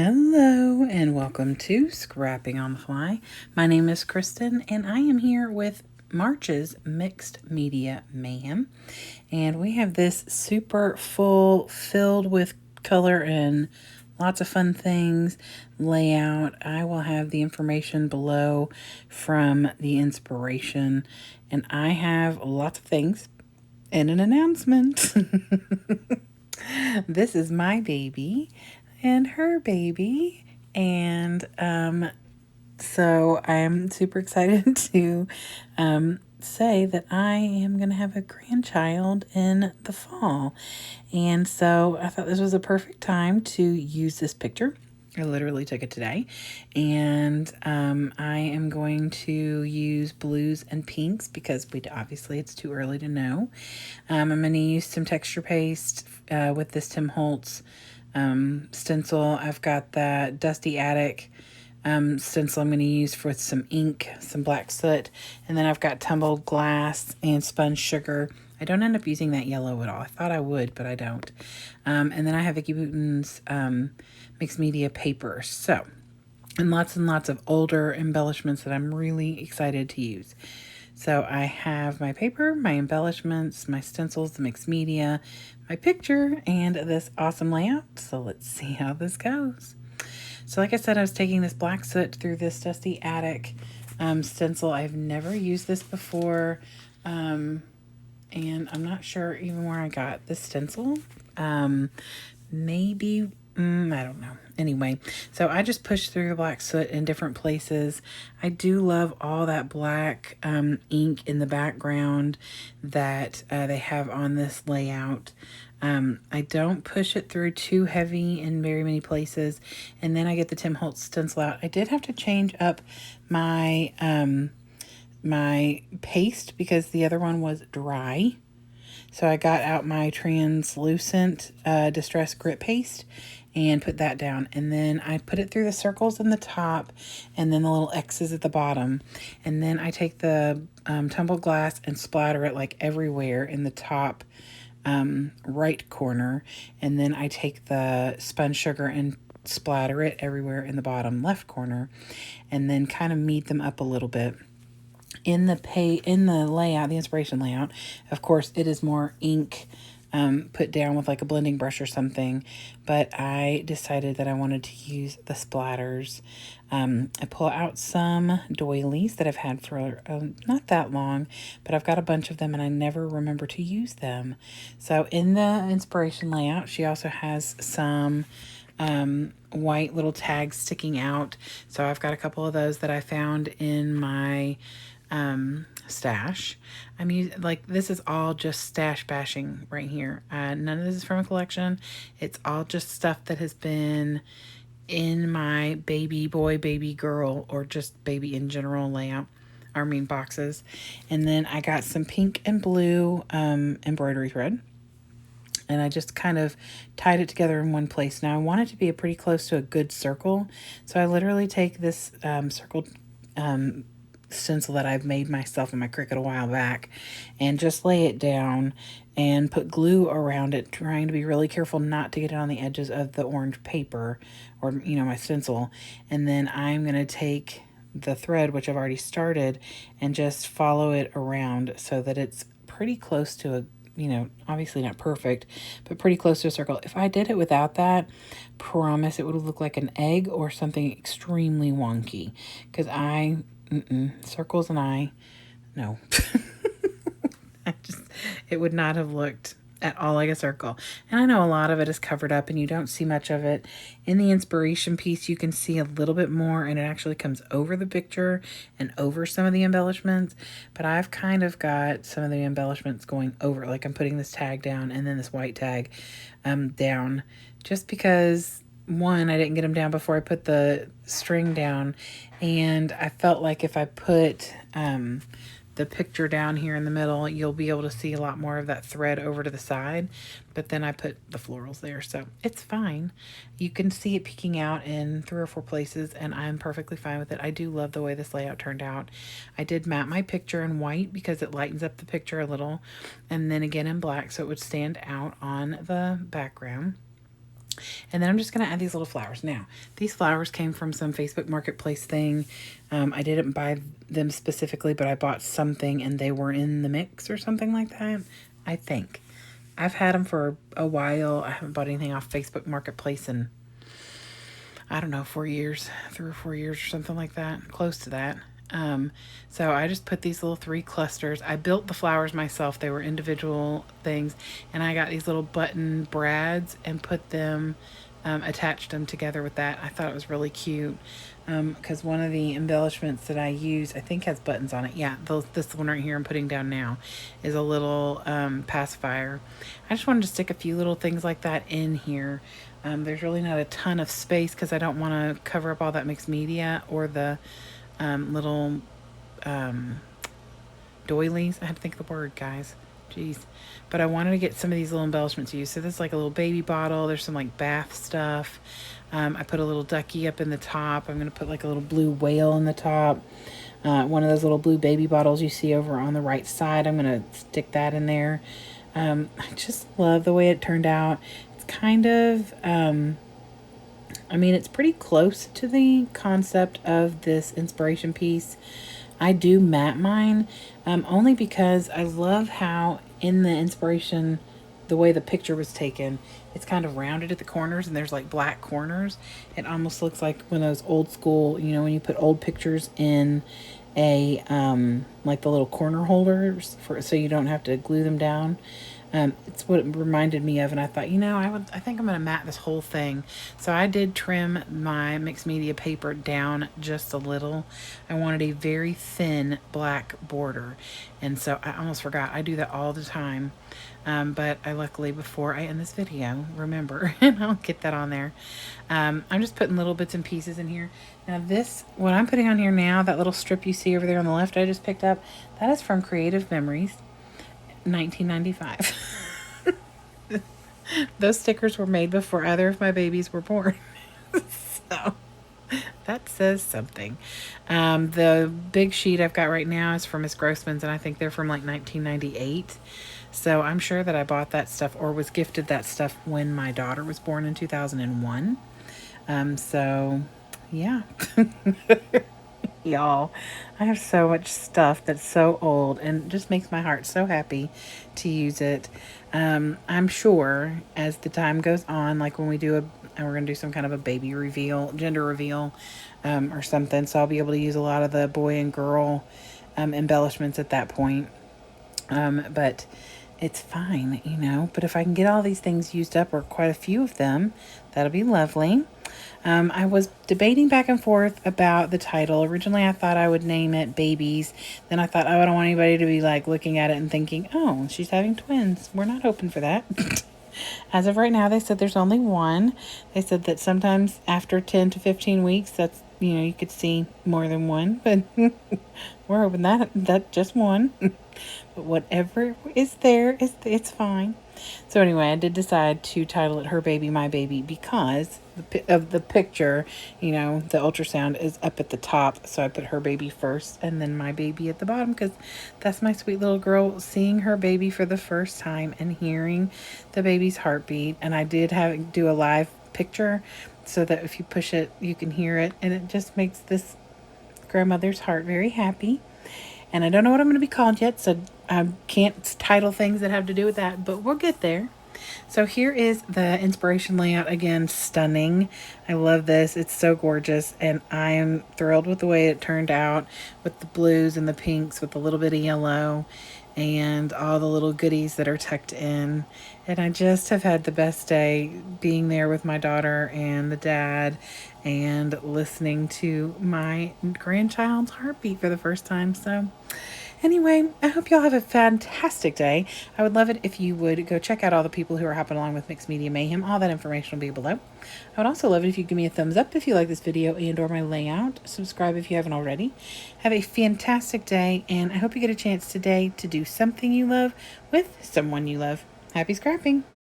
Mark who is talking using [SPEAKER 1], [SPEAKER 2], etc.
[SPEAKER 1] Hello and welcome to Scrapping on the Fly. My name is Kristen and I am here with March's Mixed Media Mayhem. And we have this super full, filled with color and lots of fun things layout. I will have the information below from the inspiration. And I have lots of things and an announcement. This is my baby and her baby. And so I'm super excited to say that I am going to have a grandchild in the fall. And so I thought this was a perfect time to use this picture. I literally took it today. And I am going to use blues and pinks because obviously it's too early to know. I'm going to use some texture paste with this Tim Holtz stencil. I've got that Dusty Attic stencil I'm going to use for some ink, some black soot, and then I've got tumbled glass and spun sugar. I don't end up using that yellow at all. I thought I would, but I don't. And then I have Vicky Bouton's mixed media paper. So, and lots of older embellishments that I'm really excited to use. So I have my paper, my embellishments, my stencils, the mixed media, my picture, and this awesome layout. So let's see how this goes. So like I said, I was taking this black soot through this Dusty Attic stencil. I've never used this before, and I'm not sure even where I got this stencil. Maybe, I don't know. Anyway, so I just pushed through the black soot in different places. I do love all that black ink in the background that they have on this layout. I don't push it through too heavy in very many places. And then I get the Tim Holtz stencil out. I did have to change up my my paste because the other one was dry. So I got out my translucent Distress Grit paste and put that down. And then I put it through the circles in the top and then the little X's at the bottom. And then I take the tumbled glass and splatter it like everywhere in the top right corner. And then I take the spun sugar and splatter it everywhere in the bottom left corner. And then kind of meet them up a little bit. In the layout, the inspiration layout, of course, it is more ink put down with like a blending brush or something, but I decided that I wanted to use the splatters. I pull out some doilies that I've had for not that long, but I've got a bunch of them and I never remember to use them. So in the inspiration layout, she also has some white little tags sticking out. So I've got a couple of those that I found in my stash. I'm using, like, this is all just stash bashing right here. None of this is from a collection. It's all just stuff that has been in my baby boy, baby girl, or just baby in general layout. Boxes. And then I got some pink and blue embroidery thread. And I just kind of tied it together in one place. Now I want it to be pretty close to a good circle. So I literally take this circled stencil that I've made myself in my Cricut a while back and just lay it down and put glue around it, trying to be really careful not to get it on the edges of the orange paper or, my stencil. And then I'm going to take the thread, which I've already started, and just follow it around so that it's pretty close to a, obviously not perfect, but pretty close to a circle. If I did it without that, promise it would look like an egg or something extremely wonky. Because circles and no. It would not have looked at all like a circle. And I know a lot of it is covered up and you don't see much of it. In the inspiration piece, you can see a little bit more and it actually comes over the picture and over some of the embellishments. But I've kind of got some of the embellishments going over, like I'm putting this tag down and then this white tag down just because, one, I didn't get them down before I put the string down. And I felt like if I put the picture down here in the middle, you'll be able to see a lot more of that thread over to the side. But then I put the florals there, so it's fine. You can see it peeking out in 3 or 4 places, and I'm perfectly fine with it. I do love the way this layout turned out. I did map my picture in white because it lightens up the picture a little, and then again in black so it would stand out on the background. And then I'm just going to add these little flowers. Now, these flowers came from some Facebook Marketplace thing. I didn't buy them specifically, but I bought something and they were in the mix or something like that, I think. I've had them for a while. I haven't bought anything off Facebook Marketplace in, I don't know, 4 years, 3 or 4 years or something like that, close to that. So I just put these little 3 clusters. I built the flowers myself. They were individual things, and I got these little button brads and put them, attached them together with that. I thought it was really cute, because one of the embellishments that I use, I think has buttons on it. Yeah, this one right here I'm putting down now is a little pacifier. I just wanted to stick a few little things like that in here. There's really not a ton of space because I don't want to cover up all that mixed media or the little doilies. I had to think of the word, guys. Jeez. But I wanted to get some of these little embellishments used. So this is like a little baby bottle. There's some like bath stuff. I put a little ducky up in the top. I'm going to put like a little blue whale in the top. One of those little blue baby bottles you see over on the right side. I'm going to stick that in there. I just love the way it turned out. It's kind of, I mean, it's pretty close to the concept of this inspiration piece. I do matte mine, only because I love how in the inspiration, the way the picture was taken, it's kind of rounded at the corners and there's like black corners. It almost looks like one of those old school, you know, when you put old pictures in a, like the little corner holders so you don't have to glue them down. It's what it reminded me of, and I thought, you know, I think I'm going to matte this whole thing. So I did trim my mixed media paper down just a little. I wanted a very thin black border, and so I almost forgot. I do that all the time, but I luckily, before I end this video, remember, and I'll get that on there. I'm just putting little bits and pieces in here. Now this, what I'm putting on here now, that little strip you see over there on the left I just picked up, that is from Creative Memories. 1995. Those stickers were made before either of my babies were born. So that says something. The big sheet I've got right now is from Miss Grossman's, and I think they're from like 1998. So I'm sure that I bought that stuff or was gifted that stuff when my daughter was born in 2001. So yeah. Y'all, I have so much stuff that's so old and it just makes my heart so happy to use it. I'm sure as the time goes on, like when we do and we're going to do some kind of a baby reveal, gender reveal, or something. So I'll be able to use a lot of the boy and girl, embellishments at that point. But it's fine, you know, but if I can get all these things used up, or quite a few of them, that'll be lovely. I was debating back and forth about the title. Originally, I thought I would name it Babies. Then I thought, oh, I don't want anybody to be like looking at it and thinking, oh, she's having twins. We're not hoping for that. As of right now, they said there's only one. They said that sometimes after 10 to 15 weeks, that's, you know, you could see more than one, but we're hoping that just one. But whatever is there, it's fine. So anyway, I did decide to title it Her Baby, My Baby, because of the picture, you know, the ultrasound is up at the top. So I put her baby first and then my baby at the bottom, because that's my sweet little girl seeing her baby for the first time and hearing the baby's heartbeat. And I did do a live picture so that if you push it, you can hear it. And it just makes this grandmother's heart very happy. And I don't know what I'm going to be called yet, so I can't title things that have to do with that, but we'll get there. So here is the inspiration layout. Again, stunning. I love this. It's so gorgeous, and I am thrilled with the way it turned out with the blues and the pinks with a little bit of yellow and all the little goodies that are tucked in. And I just have had the best day being there with my daughter and the dad and listening to my grandchild's heartbeat for the first time. So anyway, I hope y'all have a fantastic day. I would love it if you would go check out all the people who are hopping along with Mixed Media Mayhem. All that information will be below. I would also love it if you give me a thumbs up if you like this video and or my layout. Subscribe if you haven't already. Have a fantastic day, and I hope you get a chance today to do something you love with someone you love. Happy scrapping!